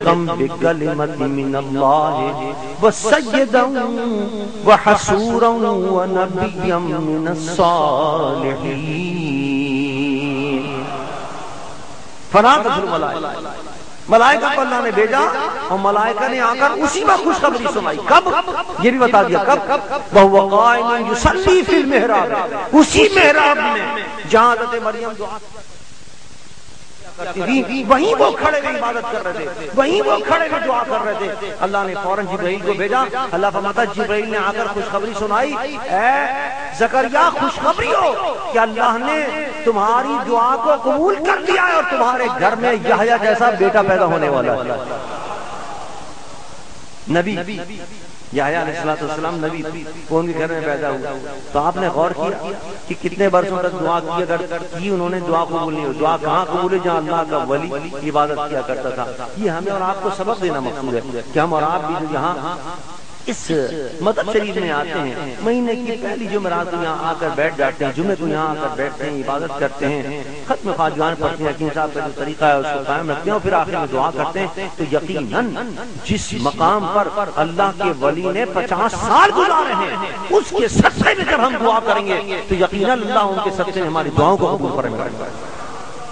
بکلمۃ من اللہ وسیدا وحصورا ونبیا من الصالحین۔ فنادت الملائکہ، ملائکہ کو اللہ نے بھیجا اور ملائکہ نے آ کر اسی وقت خوشخبری سنائی۔ کب؟ یہ بھی بتا دیا کب۔ وَهُوَ قَائِمٌ يُصَلِّي فِي الْمِحْرَابِ، اسی محراب میں جہاں حضرت مریم دعا وہیں وہ کھڑے ہوئے عبادت کر رہے تھے، وہیں وہ کھڑے ہوئے دعا کر رہے تھے۔ اللہ نے فوراً جبرائیل کو بھیجا۔ اللہ فرماتا جبرائیل نے آ کر خوشخبری سنائی، اے زکریا خوشخبری ہو کہ اللہ نے تمہاری دعا کو قبول کر لیا ہے اور تمہارے گھر میں یحییٰ جیسا بیٹا پیدا ہونے والا ہے۔ نبی یحییٰ علیہ السلام نبی کون کے گھر میں پیدا ہوا؟ تو آپ نے غور کیا کہ کتنے برسوں تک دعا کی، اگر کی انہوں نے دعا قبول نہیں ہوئی۔ دعا کہاں قبول ہے؟ جہاں اللہ کا ولی عبادت کیا کرتا تھا۔ یہ ہمیں اور آپ کو سبق دینا مقصود ہے کہ ہم اور آپ بھی جو یہاں اس مدد شریف میں آتے ہیں، مہینے کی پہلی جمعرات کو یہاں آ کر بیٹھ جاتے ہیں، جمعے کو یہاں آ کر بیٹھتے ہیں، عبادت کرتے ہیں، ختم خواجگان پڑھتے ہیں، حکیم صاحب کا جو طریقہ ہے اس کو قائم رکھتے ہیں اور پھر آخر میں دعا کرتے ہیں، تو یقیناً جس مقام پر اللہ کے ولی نے 50 سال گزارے ہیں اس کے صدقے میں جب ہم دعا کریں گے تو یقیناً اللہ ان کے صدقے میں ہماری دعاؤں کو قبول فرمائے گا۔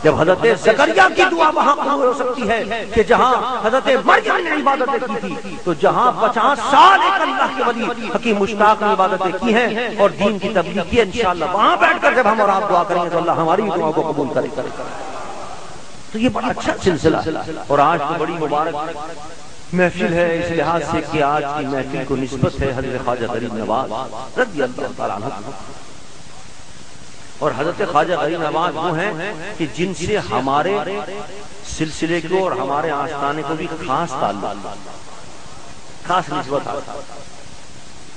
جب حضرت زکریا کی دعا وہاں قبول ہو سکتی ہے کہ جہاں حضرت مریم نے عبادتیں کی تھی، تو جہاں 50 سال ایک اللہ کے ولی حکیم مشتاق نے عبادتیں کی ہیں اور دین کی تبلیغ کی ہے، انشاءاللہ وہاں بیٹھ کر جب ہم اور آپ دعا کریں گے تو اللہ ہماری دعاؤں کو قبول کرے گا۔ تو یہ بڑا اچھا سلسلہ ہے اور آج تو بڑی مبارک محفل ہے اس لحاظ سے کہ آج کی محفل کو نسبت ہے حضرت خواجہ غریب نواز رضی اللہ تعالیٰ عنہ۔ اور حضرت خواجہ غریب نواز وہ ہیں کہ جن سے ہمارے سلسلے کو اور ہمارے آستانے کو بھی خاص تعلق، خاص نسبت آتا۔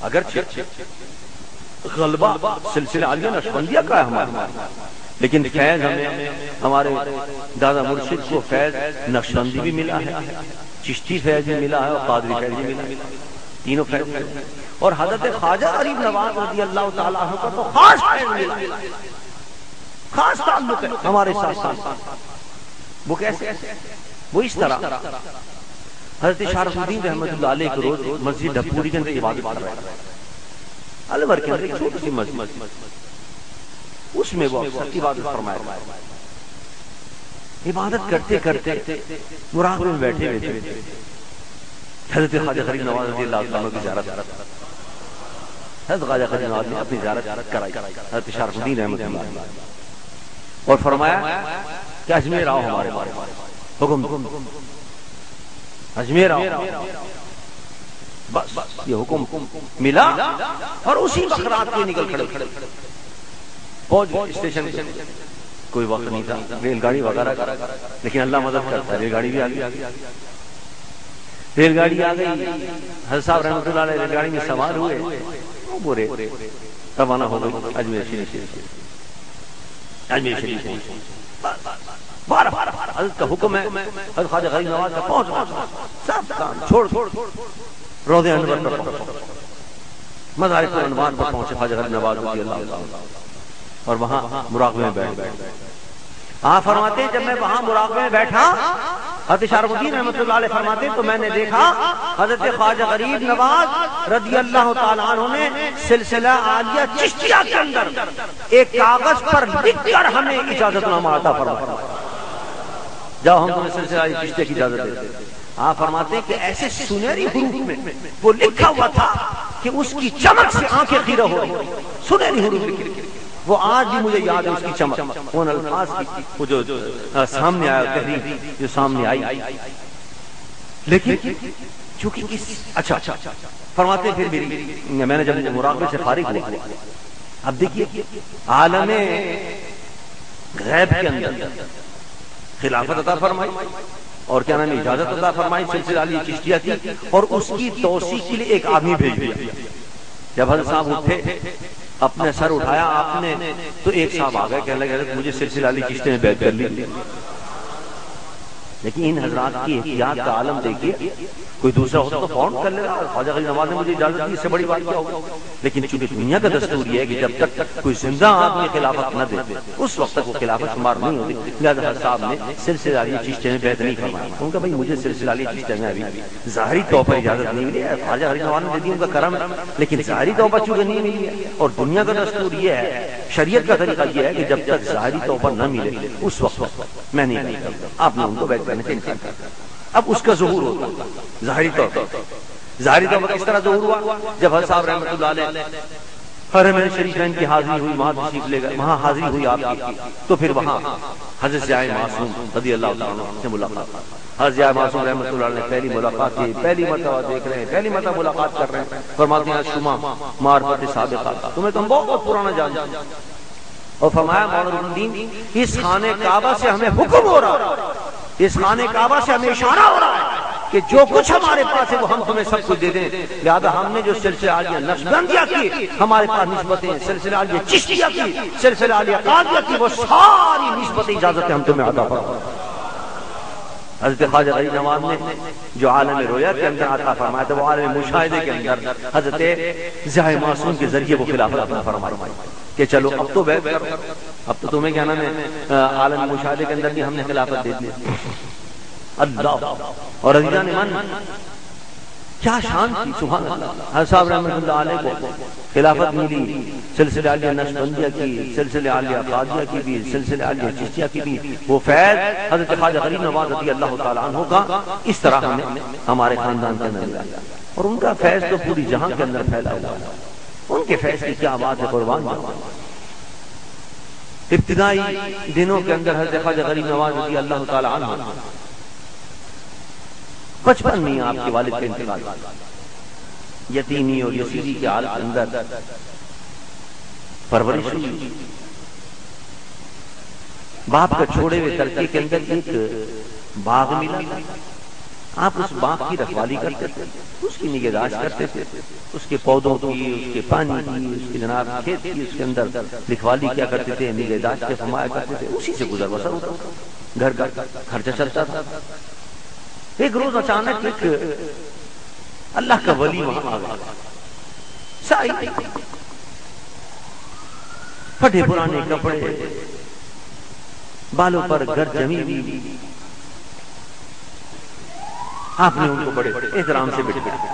اگرچہ غلبہ سلسلہ عالیہ نقشبندیہ کا ہے ہمارے، لیکن فیض ہمیں ہمارے دادا مرشد کو فیض نقشبندی بھی ملا ہے، چشتی فیض بھی ملا ہے اور قادری فیض بھی ملا ہے، تینوں فیض ملا ہے۔ اور حضرت خواجہ غریب نواز رضی اللہ تعالیٰ عنہ کا تو خاص فیض ملا ہے، خاص تعلق ہے ہمارے ساتھ۔ وہ کیسے؟ وہ اس طرح حضرت شارف الدین رحمۃ اللہ علیہ کے روز مسجد ڈھپوری کے اندر عبادت کر رہے ہیں، الور کے اندر ایک چھوٹی سی مسجد، اس میں وہ عبادت فرمائے، عبادت کرتے کرتے مراقبے میں بیٹھے ہوئے تھے۔ حضرت خواجہ غریب نواز رضی اللہ عنہ کی زیارت، حضرت خواجہ غریب نواز نے اپنی زیارت کرائی حضرت شارف الدین رحمۃ اللہ علیہ اور فرمایا کہ اجمیر آؤ ہمارے پاس، حکم اجمیر آؤ۔ بس یہ حکم ملا اور اسی وقت رات کو نکل کھڑے پہنچ اسٹیشن پہ۔ کوئی وقت نہیں تھا ریل گاڑی وغیرہ کا، لیکن اللہ مدد کرتا ہے، ریل گاڑی بھی آ گئی، ریل گاڑی آ گئی۔ حضرت صاحب رحمۃ اللہ علیہ ریل گاڑی میں سوار ہوئے، پورے روانہ ہو گئے اجمیر شریف۔ اجمیر شریف بار بار حضرت کا حکم ہے، حضرت خواجہ غریب نواز کا پہنچ سب کام چھوڑ روضہ انور پر مدارک الانوار پر پہنچے خواجہ غریب نواز رضی اللہ عنہ اور وہاں مراقبے میں بیٹھ گئے۔ آپ فرماتے جب میں وہاں مراقبے میں بیٹھا، حضرت شارف الدین رحمۃ اللہ علیہ فرماتے تو میں نے دیکھا حضرت خواجہ غریب نواز رضی اللہ تعالیٰ عنہ نے سلسلہ عالیہ چشتیہ کے اندر ایک کاغذ پر لکھ کر ہمیں اجازت نامہ عطا فرمایا، جاؤ ہم تمہیں سلسلہ عالیہ چشتیہ کی اجازت دیتے ہیں۔ آپ فرماتے کہ ایسے سنہری حروف میں وہ لکھا ہوا تھا کہ اس کی چمک سے آنکھیں خیرہ ہو رہی، سنہری حروف لکھی، وہ آج بھی مجھے یاد ہے اس کی چمک، ان الفاظ کی وہ جو سامنے آیا، تحریر جو سامنے آئی۔ لیکن چونکہ اچھا فرماتے پھر میں نے جب مراقبے سے فارغ ہوا، اب دیکھیے عالم غیب کے اندر خلافت عطا فرمائی اور کیا نام اجازت عطا فرمائی سلسلہ عالیہ چشتیہ کی، اور اس کی توسیع کے لیے ایک آدمی بھیج دیا۔ جب حضرت صاحب اٹھے اپنے سر اٹھایا آپ نے تو ایک صاحب آ گئے کہنے لگے مجھے سلسلہ عالیہ چشتیہ میں بیعت کر لی۔ لیکن ان حضرات کی احتیاط کا عالم دیکھیے، کوئی دوسرا ہوتا تو فون کر لیتا، خواجہ غریب نواز نے مجھے اجازت دی، اس سے بڑی بات کیا ہوگی؟ لیکن چونکہ دنیا کا دستور یہ ہے کہ جب تک کوئی زندہ آدمی خلافت نہ دے اس وقت تک وہ خلافت شمار نہیں ہوتی، لہٰذا صاحب نے سلسلہ عالیہ چشتیہ میں بیعت نہیں فرمایا. ان کا بھائی مجھے سلسلہ عالیہ چشتیہ میں ابھی ظاہری طور پر اجازت نہیں ملی ہے، خواجہ غریب نواز نے دے دی، ان کا کرم ہے، لیکن ظاہری طور پر چونکہ نہیں ملی ہے. اور دنیا کا دستور یہ ہے، شریعت کا طریقہ یہ ہے کہ جب تک ظاہری طور پر نہ ملے اس وقت میں نہیں کرتا. آپ نے ان کو بیعت کرنے سے انکار کر. اب اس کا ظہور ہوتا ظاہری طور پر. ظاہری طور پر کس طرح ظہور ہوا؟ جب حضرت صاحب رحمۃ اللہ علیہ حرم شریفین کی حاضری ہوئی، وہاں تشریف لے گئے، وہاں حاضری ہوئی آپ کی، تو پھر وہاں حضرت ضیاء معصوم رضی اللہ تعالیٰ عنہ سے ملاقات. حضرت ضیاء معصوم رحمۃ اللہ علیہ پہلی ملاقات کی، پہلی مرتبہ دیکھ رہے ہیں، پہلی مرتبہ ملاقات کر رہے ہیں. فرماتے ہیں شما معرفت سابقہ، تمہیں تو ہم بہت پرانا جانتے ہیں. اور فرمایا مولانا الدین اس خانہ کعبہ سے ہمیں حکم ہو رہا ہے، اس خانہ کعبہ سے ہمیں اشارہ ہو رہا ہے کہ جو کچھ ہمارے پاس ہے وہ ہم تمہیں سب کچھ دے دیں. لہذا ہم نے جو سلسلہ عالیہ نقشبندیہ کی، ہمارے پاس نسبتیں، سلسلہ عالیہ چشتیہ کی، سلسلہ عالیہ قادریہ کی، وہ ساری نسبتیں اجازتیں ہم تمہیں عطا فرمائیں. حضرت خواجہ غریب نواز نے جو عالم رویا کے اندر عطا فرمایا تھا، وہ عالم مشاہدے کے اندر حضرت ضیاء معصوم کے ذریعے وہ خلافت عطا فرمائی کہ چلو اب تو بیعت کرو، اب تو تمہیں کیا نام ہے، عالم مشاہدے کے اندر بھی ہم نے خلافت دے دی. اللہ اور عزیزان من کیا شان تھی، سبحان اللہ. حضرت صاحب رحمۃ اللہ علیہ کو خلافت ملی، سلسلہ عالیہ نقشبندیہ کی، سلسلہ عالیہ قادریہ کی بھی، سلسلہ عالیہ چشتیہ کی بھی. وہ فیض حضرت خواجہ غریب نواز رضی اللہ تعالیٰ عنہ کا اس طرح ہمیں ہمارے خاندان کے اندر ملا، اور ان کا فیض تو پوری جہاں کے اندر پھیلا ہوا ہے. ان کے فیض کی کیا بات ہے، قربان. ابتدائی دنوں کے اندر حضرت خواجہ غریب نواز رضی اللہ تعالیٰ عنہ 55 میں آپ کے والد کا انتقال، یتیمی اور یسیری کے حالت کے اندر پرورش ہوئی. باپ کا چھوڑے ہوئے ترکے کے اندر ایک باغ ملا، آپ اس باغ کی رکھوالی کرتے تھے، اس کی نگہداشت کرتے تھے، اس کے پودوں کی، اس کے پانی کی، اس کے جناب کھیت کی، اس کے اندر رکھوالی کیا کرتے تھے، نگہداشت کے فرمایا کرتے تھے. اسی سے گزر بسر ہوتا تھا، گھر کا خرچہ چلتا تھا. ایک روز اچانک ایک اللہ کا ولی وہاں آ گیا، سائی پھٹے پرانے کپڑے، بالوں پر گر جمی ہوئی. آپ نے ان کو بڑے احترام سے بٹھایا،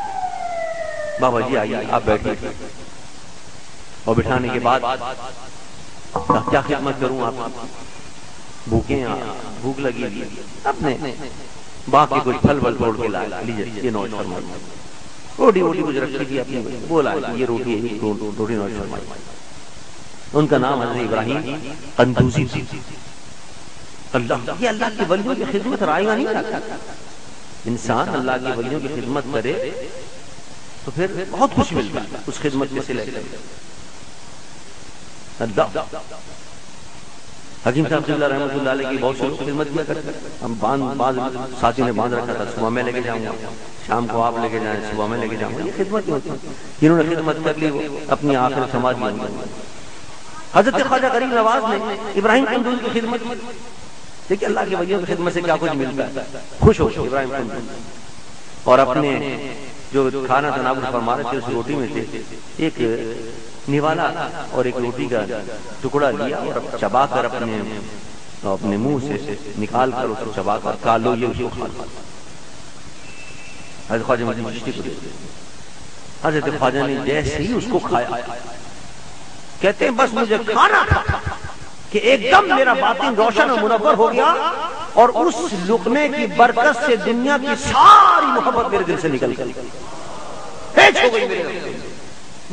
بابا جی آئیے آپ بیٹھیے. اور بٹھانے کے بعد کیا خدمت کروں، آپ بھوکے ہیں، بھوک لگی، اپنے باغ کے کچھ پھل ول توڑ کے لائے، لیجیے یہ نوش فرمائیے. روٹی ووٹی کچھ رکھی تھی اپنی، بولا یہ روٹی ہے، روٹی نوش فرمائیے. ان کا نام حضرت ابراہیم قندوزی تھی. اللہ یہ اللہ کے ولیوں کی خدمت رائیگاں نہیں کرتا. انسان اللہ کے ولیوں کی خدمت کرے تو پھر بہت کچھ ملتا ہے اس خدمت کے صلے سے. اللہ حکیم صاحب عبداللہ رحمۃ اللہ علیہ کی بہت سے خدمت کیا کرتے. ہم بعض ساتھی نے باندھ رکھا تھا، صبح میں لے کے جاؤں گا، شام کو آپ لے کے جائیں، صبح میں لے کے جاؤں گا. یہ خدمت نہیں ہوتی. جنہوں نے خدمت کر لی وہ اپنی آخر سماج میں. حضرت خواجہ غریب نواز نے ابراہیم قندوزی کی خدمت. دیکھیے اللہ کے ولیوں کی خدمت سے کیا کچھ ملتا ہے. خوش ہو ابراہیم قندوزی، اور اپنے جو کھانا تناول فرما رہے تھے اس روٹی میں سے ایک نوالا اور ایک روٹی کا ٹکڑا لیا اور چبا کر اپنے منہ سے نکال کر اس کو چبا کر کہا لو یہ اس کو کھا لو. حضرت خواجہ مجید چشتی کو دے. حضرت خواجہ نے جیسے ہی اس کو کھایا، کہتے ہیں بس مجھے کھانا تھا کہ ایک دم میرا باطن روشن اور منور ہو گیا، اور اس لقمے کی برکت سے دنیا کی ساری محبت میرے دل سے نکل گئی، ہیچ ہو گئی میرے دل،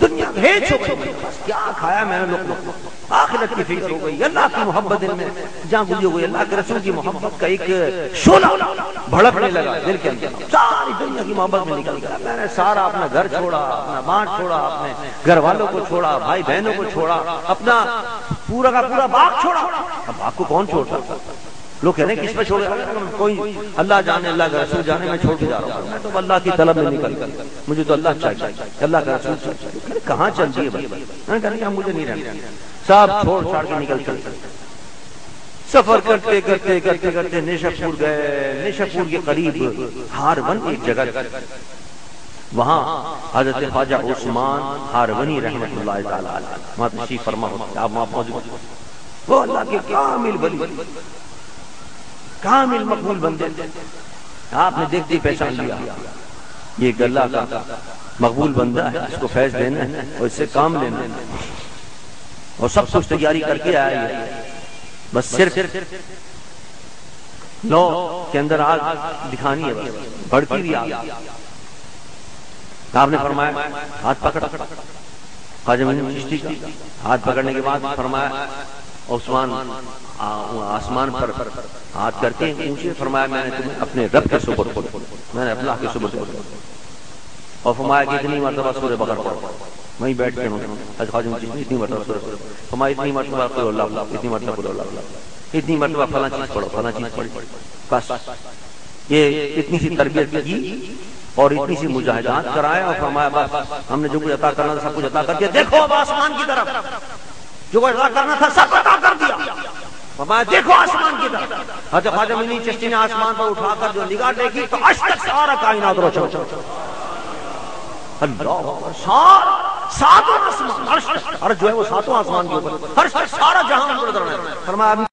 دنیا ہیچ ہو گئی. بس کیا کھایا میں نے لقمہ، آخرت کی فکر ہو گئی، اللہ کی محبت دل میں جہاں گزری ہو گئی. اللہ کے رسول کی محبت کا ایک شعلہ بھڑکنے لگا دل کے اندر، ساری دنیا کی محبت میں نکل گیا. میں نے سارا اپنا گھر چھوڑا، اپنا بانٹ چھوڑا، اپنے گھر والوں کو چھوڑا، بھائی بہنوں کو چھوڑا، اپنا پورا کا پورا باغ چھوڑا. اب باغ کو کون چھوڑ سکتا؟ لوگ کہنے کس پہ چھوڑے، کوئی اللہ جانے اللہ کا رسول جانے، میں چھوڑ کے جا رہا ہوں، میں تو اللہ کی طلب میں نکل گیا، مجھے تو اللہ چاہیے، اللہ کا رسول چاہیے. کہاں چل دیے بھائی؟ میں نے کہا نہیں مجھے نہیں رہنا. سب چھوڑ چھاڑ کے نکل چلے. سفر کرتے کرتے کرتے کرتے نیشاپور گئے. نیشاپور کے قریب ہارون ایک جگہ، وہاں حضرت خواجہ عثمان ہارونی رحمۃ اللہ تعالی علیہ وہاں تشریف فرما ہوتے، آپ وہاں موجود. وہ اللہ کے کامل ولی، کامل مقبول بندے. آپ نے دیکھتے پہچان لیا یہ اللہ کا مقبول بندہ ہے، اس کو فیض دینا ہے اور اس سے کام لینا ہے. اور سب کچھ تیاری کر کے آیا ہے، بس صرف لو کے اندر آگ دکھانی ہے، بس بھڑکی ہوئی آگ. آپ نے فرمایا ہاتھ پکڑ، خواجہ معین چشتی کا ہاتھ پکڑنے کے بعد فرمایا عثمان آسمان پر ہاتھ کر کے اونچے فرمایا میں نے تمہیں اپنے رب کے سپرد کر، میں نے اللہ کے سپرد کر. اور فرمایا کہ اتنی مرتبہ سورہ بقرہ پڑھو. وہیں بیٹھ کے حضرت خواجہ معین چشتی اتنی مرتبہ سورہ، فرمایا اتنی مرتبہ قل اللہ، اتنی مرتبہ قل اللہ، اتنی مرتبہ فلاں چیز پڑھو، فلاں چیز پڑھی. بس یہ اتنی سی تربیت کی اور اتنی سی مجاہدات کرائے اور فرمایا بس ہم نے جو کچھ عطا کرنا تھا سب کچھ عطا کر دیا. دیکھو اب آسمان کی طرف، جو کچھ عطا کرنا تھا سب عطا کر دیا. فرمایا دیکھو آسمان کی طرف. حضرت خواجہ معین چشتی نے آسمان پر اٹھا کر جو نگاہ دیکھی تو عرش تک سارا کائنات روشن. اللہ، ساتوں آسمان، عرش جو ہے وہ ساتوں آسمان کے اوپر، عرش تک سارا جہان نظر آ رہا ہے. فرمایا